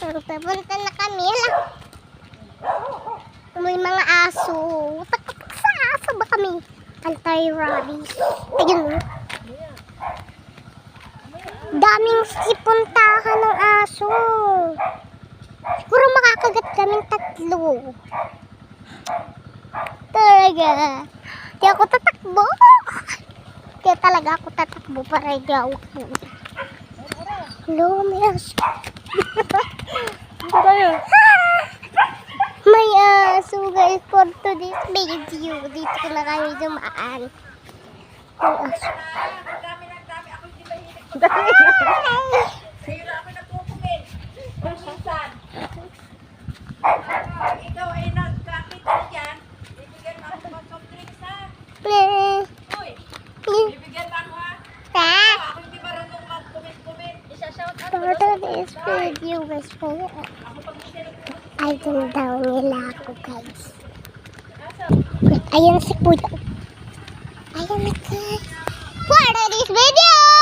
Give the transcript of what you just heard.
Punta na kami. May mga aso. Takot sa aso ba kami? Anti-rabies. Ayun. Daming sipuntahan ng aso. Siguro makakagat kaming 3. Talaga. Di ako tatakbo. Kaya talaga ako tatakbo para igaw ko. Hello, may aso. May aso guys for today's video. Dito ko na kami dumaan. May aso. Sa'yo na ako nagkukumin. Minsan. Ikaw ay nagkakita dyan. Bibigyan mo ako ng soft drinks ha. Uy, bibigyan mo ako ha. Ako hindi marunong mag-comment. Isa-shout out For today's video guys. Idol daw nila ako guys. Wait, ayan si Puyo. Ayan na guys. For today's video.